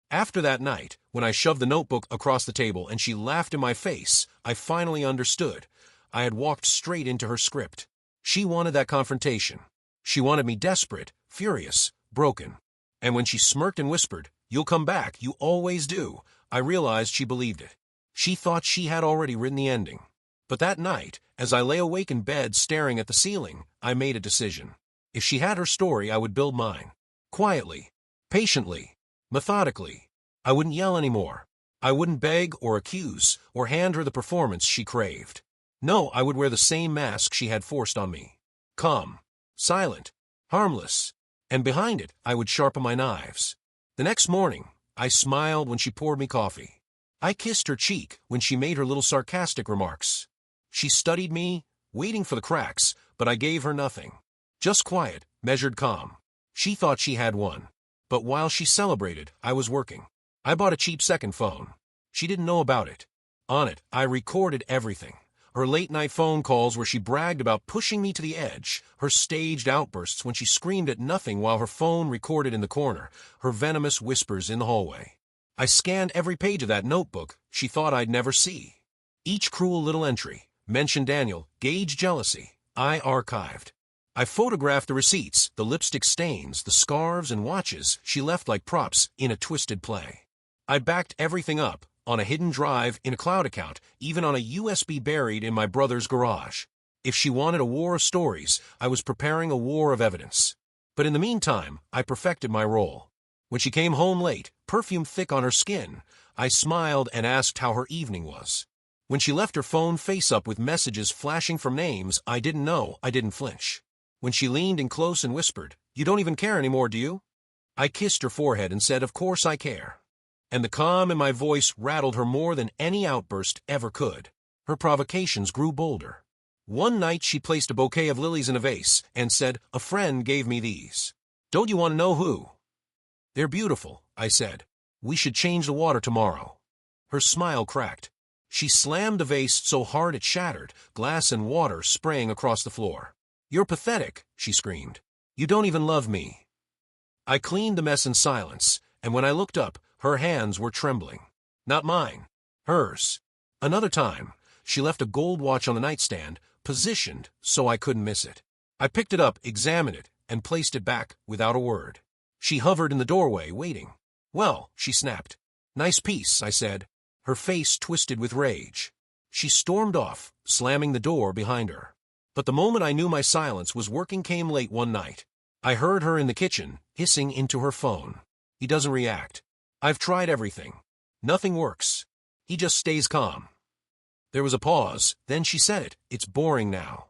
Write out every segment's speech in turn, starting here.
After that night, when I shoved the notebook across the table and she laughed in my face, I finally understood. I had walked straight into her script. She wanted that confrontation. She wanted me desperate, furious, broken. And when she smirked and whispered, "You'll come back, you always do," I realized she believed it. She thought she had already written the ending. But that night, as I lay awake in bed staring at the ceiling, I made a decision. If she had her story, I would build mine. Quietly, patiently, methodically. I wouldn't yell anymore. I wouldn't beg or accuse or hand her the performance she craved. No, I would wear the same mask she had forced on me. Calm, silent, harmless. And behind it, I would sharpen my knives. The next morning, I smiled when she poured me coffee. I kissed her cheek when she made her little sarcastic remarks. She studied me, waiting for the cracks, but I gave her nothing. Just quiet, measured calm. She thought she had won. But while she celebrated, I was working. I bought a cheap second phone. She didn't know about it. On it, I recorded everything. Her late-night phone calls where she bragged about pushing me to the edge, her staged outbursts when she screamed at nothing while her phone recorded in the corner, her venomous whispers in the hallway. I scanned every page of that notebook she thought I'd never see. Each cruel little entry, mentioned Daniel, gauge jealousy, I archived. I photographed the receipts, the lipstick stains, the scarves and watches she left like props in a twisted play. I backed everything up, on a hidden drive in a cloud account, even on a USB buried in my brother's garage. If she wanted a war of stories, I was preparing a war of evidence. But in the meantime, I perfected my role. When she came home late, perfume thick on her skin, I smiled and asked how her evening was. When she left her phone face up with messages flashing from names I didn't know, I didn't flinch. When she leaned in close and whispered, "You don't even care anymore, do you?" I kissed her forehead and said, "Of course I care." And the calm in my voice rattled her more than any outburst ever could. Her provocations grew bolder. One night she placed a bouquet of lilies in a vase and said, "A friend gave me these. Don't you want to know who?" "They're beautiful," I said. "We should change the water tomorrow." Her smile cracked. She slammed the vase so hard it shattered, glass and water spraying across the floor. "You're pathetic," she screamed. "You don't even love me." I cleaned the mess in silence, and when I looked up, her hands were trembling. Not mine. Hers. Another time, she left a gold watch on the nightstand, positioned so I couldn't miss it. I picked it up, examined it, and placed it back without a word. She hovered in the doorway, waiting. "Well," she snapped. "Nice piece," I said. Her face twisted with rage. She stormed off, slamming the door behind her. But the moment I knew my silence was working came late one night. I heard her in the kitchen, hissing into her phone. "He doesn't react. I've tried everything. Nothing works. He just stays calm." There was a pause, then she said it. "It's boring now."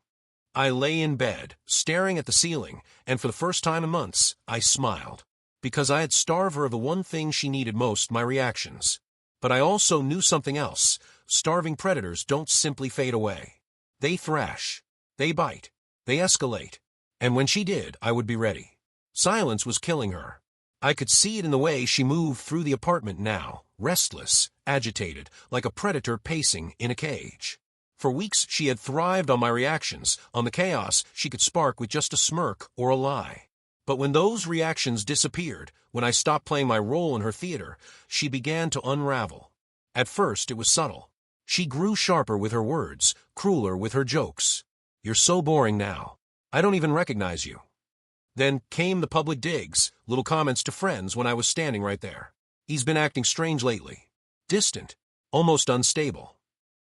I lay in bed, staring at the ceiling, and for the first time in months, I smiled. Because I had starved her of the one thing she needed most, my reactions. But I also knew something else. Starving predators don't simply fade away. They thrash. They bite. They escalate. And when she did, I would be ready. Silence was killing her. I could see it in the way she moved through the apartment now, restless, agitated, like a predator pacing in a cage. For weeks she had thrived on my reactions, on the chaos she could spark with just a smirk or a lie. But when those reactions disappeared, when I stopped playing my role in her theater, she began to unravel. At first it was subtle. She grew sharper with her words, crueler with her jokes. "You're so boring now. I don't even recognize you." Then came the public digs, little comments to friends when I was standing right there. "He's been acting strange lately. Distant, almost unstable."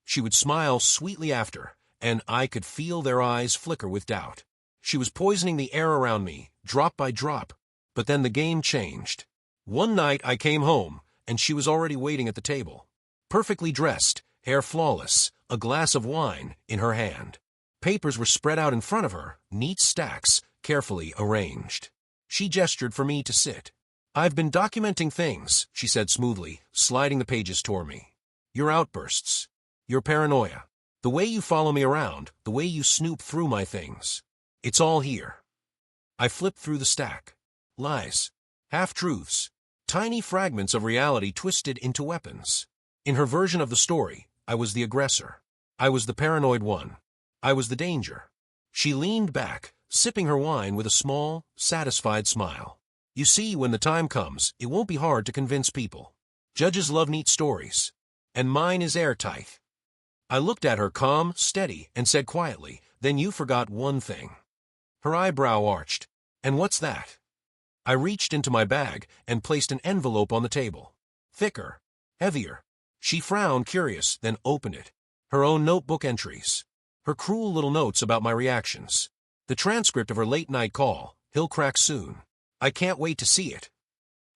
She would smile sweetly after, and I could feel their eyes flicker with doubt. She was poisoning the air around me, drop by drop. But then the game changed. One night I came home, and she was already waiting at the table. Perfectly dressed, hair flawless, a glass of wine in her hand. Papers were spread out in front of her, neat stacks, carefully arranged. She gestured for me to sit. "I've been documenting things," she said smoothly, sliding the pages toward me. "Your outbursts. Your paranoia. The way you follow me around, the way you snoop through my things. It's all here." I flipped through the stack. Lies. Half-truths. Tiny fragments of reality twisted into weapons. In her version of the story, I was the aggressor. I was the paranoid one. I was the danger. She leaned back, sipping her wine with a small, satisfied smile. You see, when the time comes, it won't be hard to convince people. Judges love neat stories. And mine is airtight. I looked at her calm, steady, and said quietly, "Then you forgot one thing." Her eyebrow arched. "And what's that?" I reached into my bag and placed an envelope on the table. Thicker. Heavier. She frowned, curious, then opened it. Her own notebook entries. Her cruel little notes about my reactions. The transcript of her late-night call. "He'll crack soon. I can't wait to see it."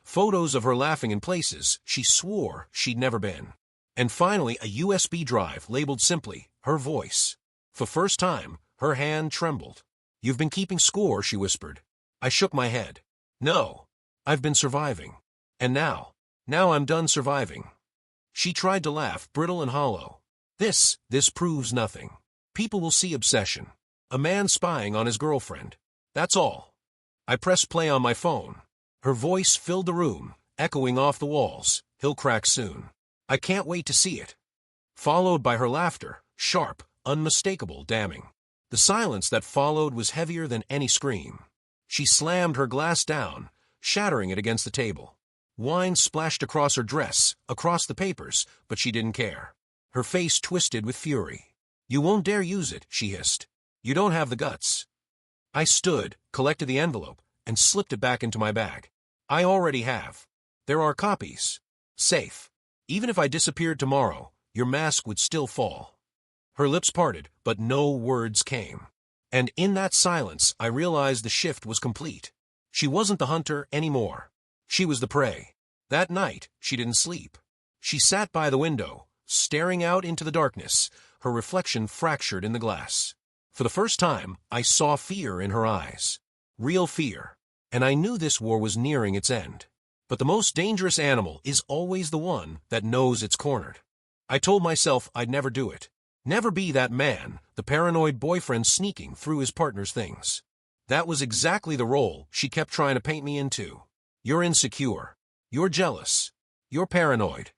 Photos of her laughing in places she swore she'd never been. And finally, a USB drive labeled simply, "Her voice." For first time, her hand trembled. "You've been keeping score," she whispered. I shook my head. "No. I've been surviving. And now I'm done surviving." She tried to laugh, brittle and hollow. This proves nothing. People will see obsession. A man spying on his girlfriend. That's all." I pressed play on my phone. Her voice filled the room, echoing off the walls. "He'll crack soon. I can't wait to see it." Followed by her laughter, sharp, unmistakable, damning. The silence that followed was heavier than any scream. She slammed her glass down, shattering it against the table. Wine splashed across her dress, across the papers, but she didn't care. Her face twisted with fury. "You won't dare use it," she hissed. "You don't have the guts." I stood, collected the envelope, and slipped it back into my bag. "I already have. There are copies. Safe. Even if I disappeared tomorrow, your mask would still fall." Her lips parted, but no words came. And in that silence, I realized the shift was complete. She wasn't the hunter anymore. She was the prey. That night, she didn't sleep. She sat by the window, staring out into the darkness, her reflection fractured in the glass. For the first time, I saw fear in her eyes. Real fear. And I knew this war was nearing its end. But the most dangerous animal is always the one that knows it's cornered. I told myself I'd never do it. Never be that man, the paranoid boyfriend sneaking through his partner's things. That was exactly the role she kept trying to paint me into. You're insecure. You're jealous. You're paranoid.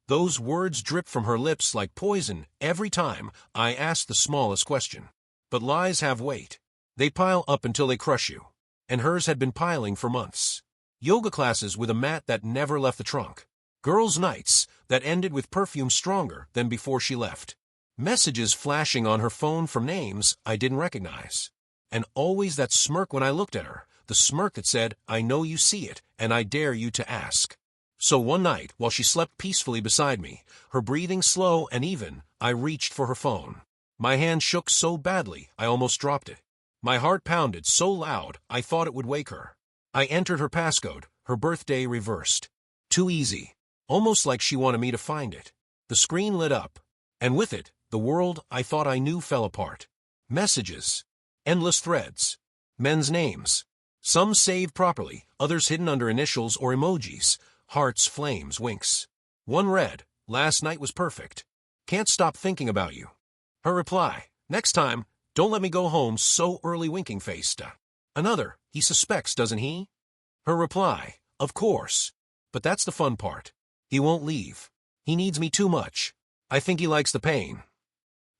Those words dripped from her lips like poison every time I asked the smallest question. But lies have weight. They pile up until they crush you. And hers had been piling for months. Yoga classes with a mat that never left the trunk. Girls' nights that ended with perfume stronger than before she left. Messages flashing on her phone from names I didn't recognize. And always that smirk when I looked at her, the smirk that said, "I know you see it, and I dare you to ask." So one night, while she slept peacefully beside me, her breathing slow and even, I reached for her phone. My hand shook so badly I almost dropped it. My heart pounded so loud I thought it would wake her. I entered her passcode, her birthday reversed. Too easy. Almost like she wanted me to find it. The screen lit up. And with it, the world I thought I knew fell apart. Messages. Endless threads. Men's names. Some saved properly, others hidden under initials or emojis. Hearts, flames, winks. One read, "Last night was perfect. Can't stop thinking about you." Her reply, "Next time, don't let me go home so early, winking faced." Another, "He suspects, doesn't he?" Her reply, "Of course. But that's the fun part. He won't leave. He needs me too much. I think he likes the pain."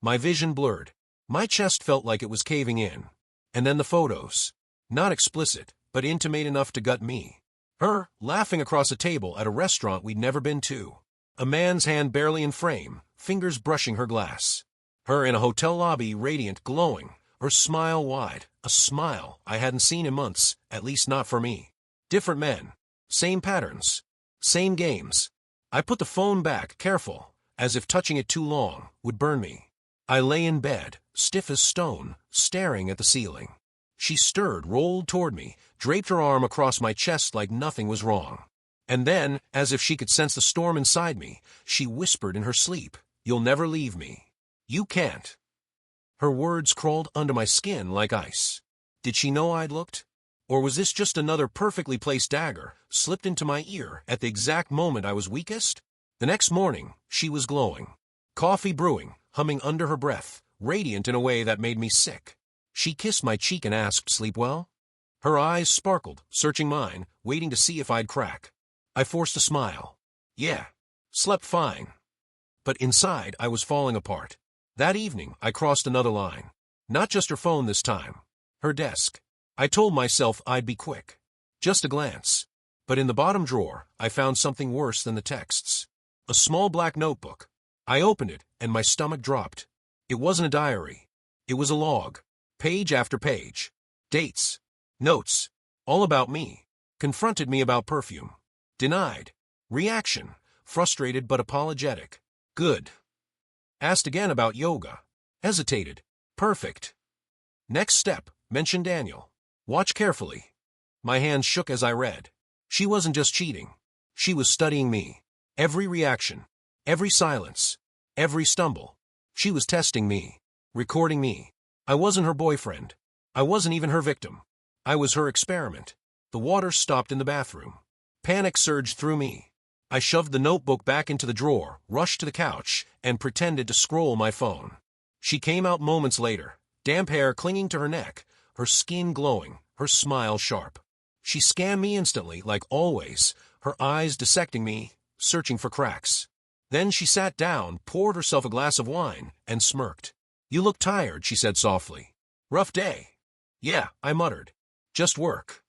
My vision blurred. My chest felt like it was caving in. And then the photos. Not explicit, but intimate enough to gut me. Her, laughing across a table at a restaurant we'd never been to. A man's hand barely in frame, fingers brushing her glass. Her in a hotel lobby, radiant, glowing, her smile wide, a smile I hadn't seen in months, at least not for me. Different men. Same patterns. Same games. I put the phone back, careful, as if touching it too long would burn me. I lay in bed, stiff as stone, staring at the ceiling. She stirred, rolled toward me, draped her arm across my chest like nothing was wrong. And then, as if she could sense the storm inside me, she whispered in her sleep, "You'll never leave me. You can't." Her words crawled under my skin like ice. Did she know I'd looked? Or was this just another perfectly placed dagger, slipped into my ear at the exact moment I was weakest? The next morning, she was glowing. Coffee brewing, humming under her breath, radiant in a way that made me sick. She kissed my cheek and asked, "Sleep well?" Her eyes sparkled, searching mine, waiting to see if I'd crack. I forced a smile. Yeah, slept fine. But inside, I was falling apart. That evening, I crossed another line. Not just her phone this time. Her desk. I told myself I'd be quick. Just a glance. But in the bottom drawer, I found something worse than the texts. A small black notebook. I opened it, and my stomach dropped. It wasn't a diary. It was a log. Page after page. Dates. Notes. All about me. Confronted me about perfume. Denied. Reaction. Frustrated but apologetic. Good. Asked again about yoga. Hesitated. Perfect. Next step. Mention Daniel. Watch carefully. My hands shook as I read. She wasn't just cheating. She was studying me. Every reaction. Every silence. Every stumble. She was testing me. Recording me. I wasn't her boyfriend. I wasn't even her victim. I was her experiment. The water stopped in the bathroom. Panic surged through me. I shoved the notebook back into the drawer, rushed to the couch, and pretended to scroll my phone. She came out moments later, damp hair clinging to her neck, her skin glowing, her smile sharp. She scanned me instantly, like always, her eyes dissecting me, searching for cracks. Then she sat down, poured herself a glass of wine, and smirked. "You look tired," she said softly. "Rough day." "Yeah," I muttered. "Just work."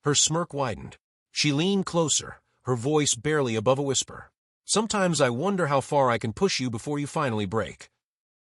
Her smirk widened. She leaned closer, her voice barely above a whisper. "Sometimes I wonder how far I can push you before you finally break."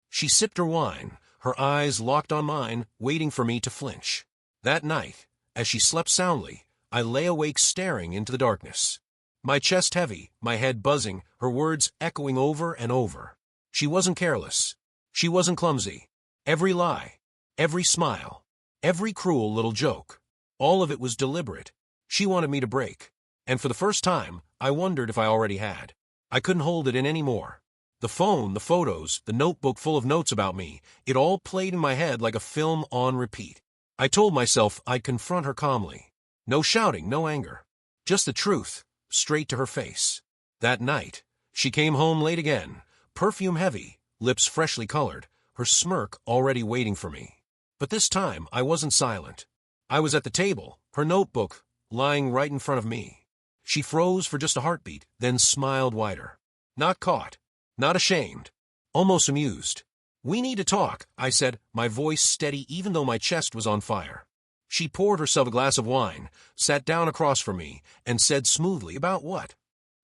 She sipped her wine, her eyes locked on mine, waiting for me to flinch. That night, as she slept soundly, I lay awake staring into the darkness. My chest heavy, my head buzzing, her words echoing over and over. She wasn't careless. She wasn't clumsy. Every lie, every smile, every cruel little joke, all of it was deliberate. She wanted me to break. And for the first time, I wondered if I already had. I couldn't hold it in anymore. The phone, the photos, the notebook full of notes about me, it all played in my head like a film on repeat. I told myself I'd confront her calmly. No shouting, no anger. Just the truth, straight to her face. That night, she came home late again, perfume heavy, lips freshly colored, her smirk already waiting for me. But this time, I wasn't silent. I was at the table, her notebook lying right in front of me. She froze for just a heartbeat, then smiled wider. Not caught. Not ashamed. Almost amused. "We need to talk," I said, my voice steady even though my chest was on fire. She poured herself a glass of wine, sat down across from me, and said smoothly, "About what?"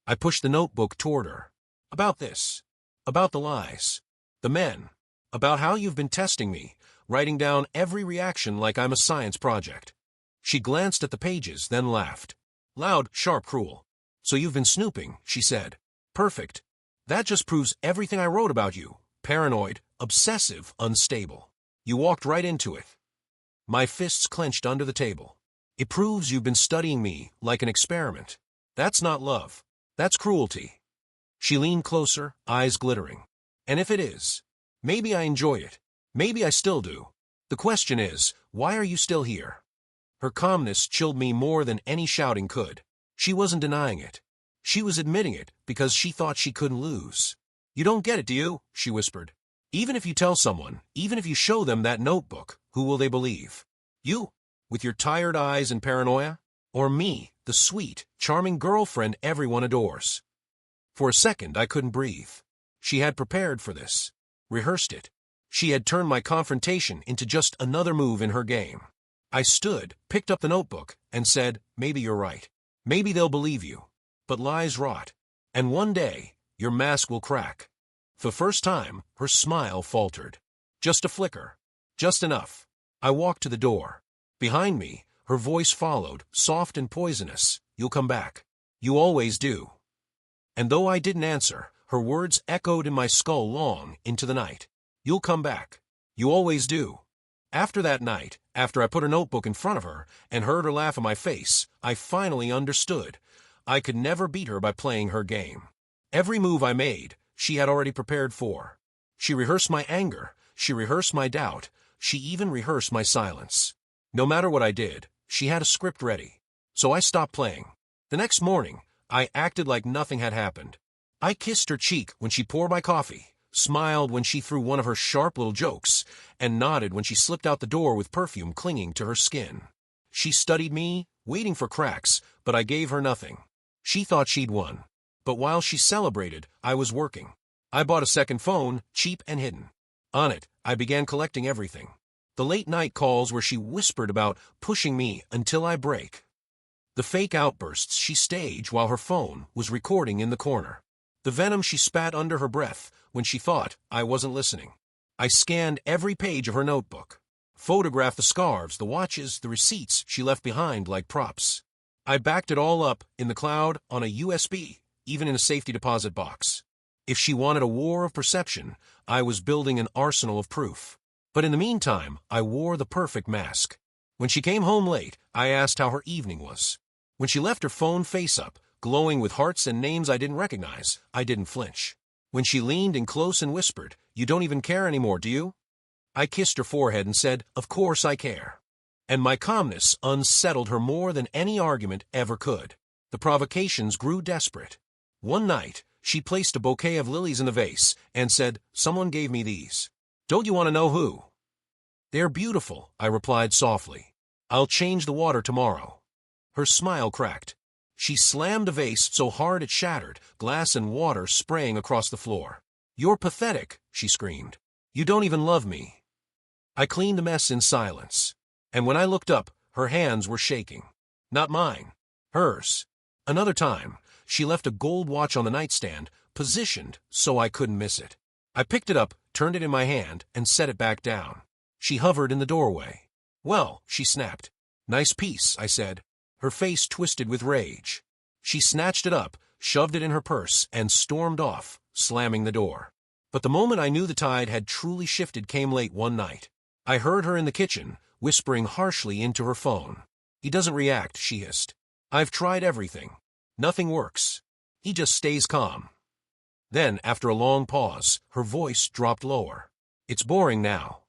I pushed the notebook toward her. "About this. About the lies. The men. About how you've been testing me, writing down every reaction like I'm a science project." She glanced at the pages, then laughed. Loud, sharp, cruel. "So you've been snooping," she said. "Perfect. That just proves everything I wrote about you. Paranoid, obsessive, unstable. You walked right into it." My fists clenched under the table. "It proves you've been studying me like an experiment. That's not love. That's cruelty." She leaned closer, eyes glittering. "And if it is, maybe I enjoy it. Maybe I still do. The question is, why are you still here?" Her calmness chilled me more than any shouting could. She wasn't denying it. She was admitting it because she thought she couldn't lose. "You don't get it, do you?" she whispered. "Even if you tell someone, even if you show them that notebook, who will they believe? You, with your tired eyes and paranoia? Or me, the sweet, charming girlfriend everyone adores?" For a second, I couldn't breathe. She had prepared for this. Rehearsed it. She had turned my confrontation into just another move in her game. I stood, picked up the notebook, and said, "Maybe you're right. Maybe they'll believe you. But lies rot. And one day, your mask will crack." For the first time, her smile faltered. Just a flicker. Just enough. I walked to the door. Behind me, her voice followed, soft and poisonous. "You'll come back. You always do." And though I didn't answer, her words echoed in my skull long into the night. "You'll come back. You always do." After that night, after I put her notebook in front of her and heard her laugh in my face, I finally understood. I could never beat her by playing her game. Every move I made, she had already prepared for. She rehearsed my anger, she rehearsed my doubt, she even rehearsed my silence. No matter what I did, she had a script ready. So I stopped playing. The next morning, I acted like nothing had happened. I kissed her cheek when she poured my coffee, smiled when she threw one of her sharp little jokes, and nodded when she slipped out the door with perfume clinging to her skin. She studied me, waiting for cracks, but I gave her nothing. She thought she'd won. But while she celebrated, I was working. I bought a second phone, cheap and hidden. On it, I began collecting everything. The late-night calls where she whispered about pushing me until I break. The fake outbursts she staged while her phone was recording in the corner. The venom she spat under her breath when she thought I wasn't listening. I scanned every page of her notebook, photographed the scarves, the watches, the receipts she left behind like props. I backed it all up in the cloud on a USB, even in a safety deposit box. If she wanted a war of perception, I was building an arsenal of proof. But in the meantime, I wore the perfect mask. When she came home late, I asked how her evening was. When she left her phone face up, glowing with hearts and names I didn't recognize, I didn't flinch. When she leaned in close and whispered, "You don't even care anymore, do you?" I kissed her forehead and said, "Of course I care." And my calmness unsettled her more than any argument ever could. The provocations grew desperate. One night, she placed a bouquet of lilies in the vase and said, "Someone gave me these. Don't you want to know who?" "They're beautiful," I replied softly. "I'll change the water tomorrow." Her smile cracked. She slammed the vase so hard it shattered, glass and water spraying across the floor. "You're pathetic," she screamed. "You don't even love me." I cleaned the mess in silence. And when I looked up, her hands were shaking. Not mine. Hers. Another time, she left a gold watch on the nightstand, positioned so I couldn't miss it. I picked it up, turned it in my hand, and set it back down. She hovered in the doorway. "Well," she snapped. "Nice piece," I said. Her face twisted with rage. She snatched it up, shoved it in her purse, and stormed off, slamming the door. But the moment I knew the tide had truly shifted came late one night. I heard her in the kitchen, whispering harshly into her phone. "He doesn't react," she hissed. "I've tried everything. Nothing works. He just stays calm." Then, after a long pause, her voice dropped lower. "It's boring now."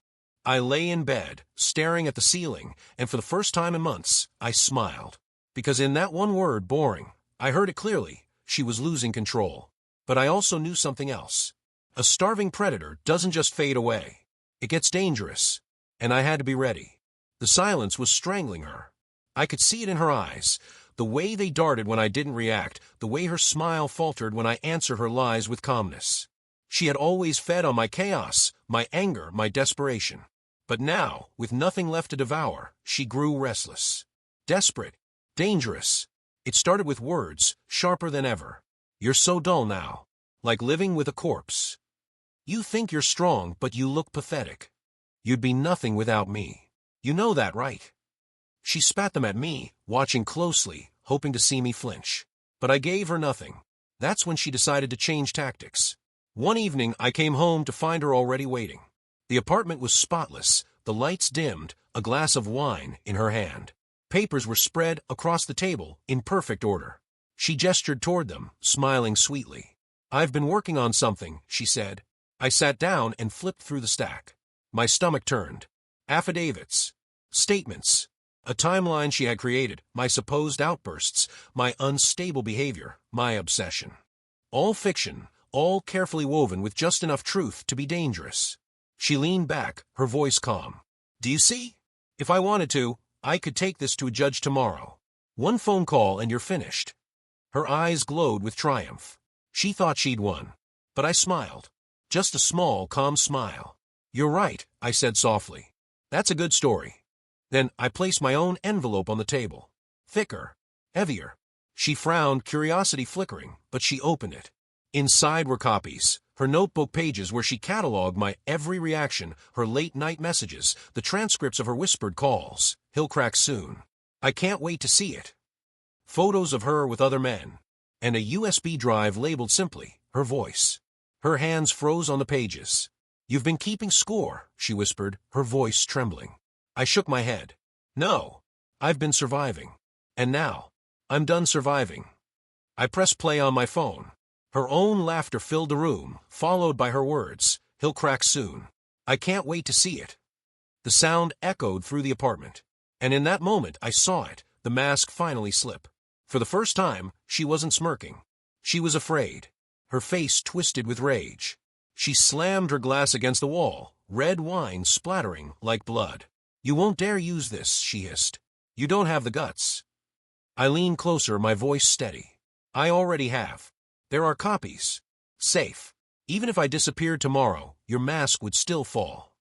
I lay in bed, staring at the ceiling, and for the first time in months, I smiled. Because in that one word, boring, I heard it clearly. She was losing control. But I also knew something else. A starving predator doesn't just fade away. It gets dangerous. And I had to be ready. The silence was strangling her. I could see it in her eyes. The way they darted when I didn't react, the way her smile faltered when I answered her lies with calmness. She had always fed on my chaos, my anger, my desperation. But now, with nothing left to devour, she grew restless. Desperate. Dangerous. It started with words, sharper than ever. "You're so dull now. Like living with a corpse. You think you're strong, but you look pathetic. You'd be nothing without me. You know that, right?" She spat them at me, watching closely, hoping to see me flinch. But I gave her nothing. That's when she decided to change tactics. One evening, I came home to find her already waiting. The apartment was spotless, the lights dimmed, a glass of wine in her hand. Papers were spread across the table in perfect order. She gestured toward them, smiling sweetly. "I've been working on something," she said. I sat down and flipped through the stack. My stomach turned. Affidavits. Statements. A timeline she had created, my supposed outbursts, my unstable behavior, my obsession. All fiction, all carefully woven with just enough truth to be dangerous. She leaned back, her voice calm. "Do you see? If I wanted to, I could take this to a judge tomorrow. One phone call and you're finished." Her eyes glowed with triumph. She thought she'd won. But I smiled. Just a small, calm smile. "You're right," I said softly. "That's a good story." Then I placed my own envelope on the table. Thicker. Heavier. She frowned, curiosity flickering, but she opened it. Inside were copies. Her notebook pages where she cataloged my every reaction, her late-night messages, the transcripts of her whispered calls. "He'll crack soon. I can't wait to see it." Photos of her with other men. And a USB drive labeled simply, her voice. Her hands froze on the pages. "You've been keeping score," she whispered, her voice trembling. I shook my head. "No. I've been surviving. And now, I'm done surviving." I pressed play on my phone. Her own laughter filled the room, followed by her words, "He'll crack soon. I can't wait to see it." The sound echoed through the apartment. And in that moment, I saw it, the mask finally slip. For the first time, she wasn't smirking. She was afraid. Her face twisted with rage. She slammed her glass against the wall, red wine splattering like blood. "You won't dare use this," she hissed. "You don't have the guts." I leaned closer, my voice steady. "I already have. There are copies. Safe. Even if I disappeared tomorrow, your mask would still fall."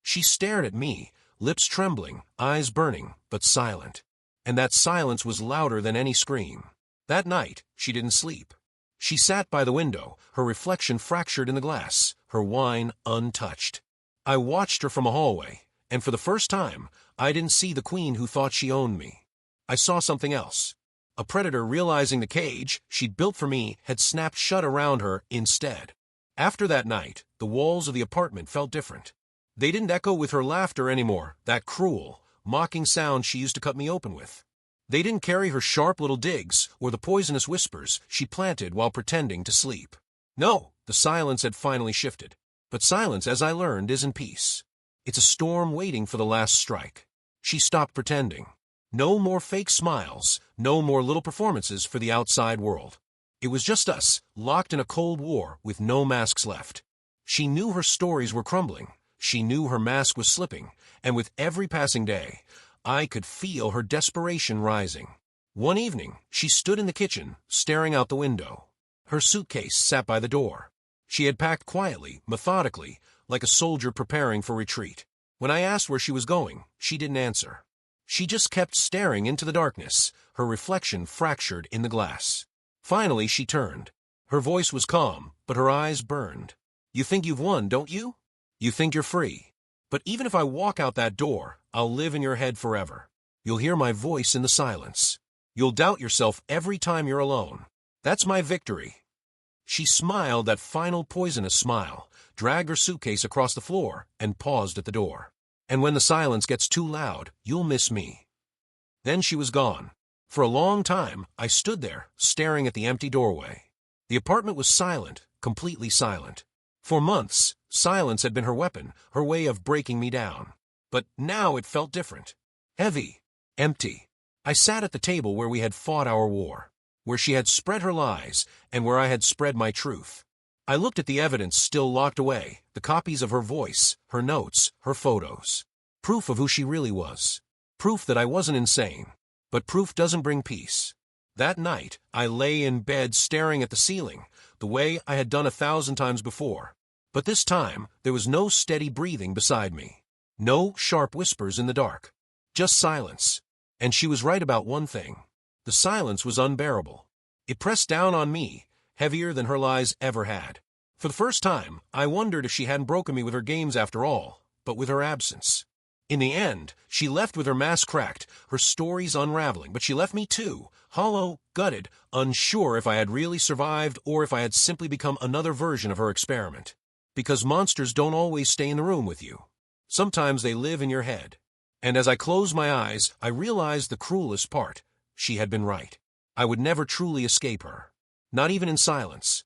She stared at me, lips trembling, eyes burning, but silent. and that silence was louder than any scream. That night, she didn't sleep. She sat by the window, her reflection fractured in the glass, her wine untouched. I watched her from a hallway, and for the first time, I didn't see the queen who thought she owned me. I saw something else. A predator realizing the cage she'd built for me had snapped shut around her instead. After that night, the walls of the apartment felt different. They didn't echo with her laughter anymore, that cruel, mocking sound she used to cut me open with. They didn't carry her sharp little digs or the poisonous whispers she planted while pretending to sleep. No, the silence had finally shifted. But silence, as I learned, isn't peace. It's a storm waiting for the last strike. She stopped pretending. No more fake smiles, no more little performances for the outside world. It was just us, locked in a cold war with no masks left. She knew her stories were crumbling. She knew her mask was slipping, and with every passing day, I could feel her desperation rising. One evening, she stood in the kitchen, staring out the window. Her suitcase sat by the door. She had packed quietly, methodically, like a soldier preparing for retreat. When I asked where she was going, she didn't answer. She just kept staring into the darkness, her reflection fractured in the glass. Finally, she turned. Her voice was calm, but her eyes burned. "You think you've won, don't you? You think you're free. But even if I walk out that door, I'll live in your head forever. You'll hear my voice in the silence. You'll doubt yourself every time you're alone. That's my victory." She smiled that final poisonous smile, dragged her suitcase across the floor, and paused at the door. "And when the silence gets too loud, you'll miss me." Then she was gone. For a long time, I stood there, staring at the empty doorway. The apartment was silent, completely silent. For months, silence had been her weapon, her way of breaking me down. But now it felt different. Heavy. Empty. I sat at the table where we had fought our war, where she had spread her lies, and where I had spread my truth. I looked at the evidence still locked away, the copies of her voice, her notes, her photos. Proof of who she really was. Proof that I wasn't insane. But proof doesn't bring peace. That night, I lay in bed staring at the ceiling, the way I had done 1,000 times before. But this time, there was no steady breathing beside me. No sharp whispers in the dark. Just silence. And she was right about one thing. The silence was unbearable. It pressed down on me, heavier than her lies ever had. For the first time, I wondered if she hadn't broken me with her games after all, but with her absence. In the end, she left with her mask cracked, her stories unraveling, but she left me too, hollow, gutted, unsure if I had really survived or if I had simply become another version of her experiment. Because monsters don't always stay in the room with you. Sometimes they live in your head. And as I closed my eyes, I realized the cruelest part. She had been right. I would never truly escape her. Not even in silence.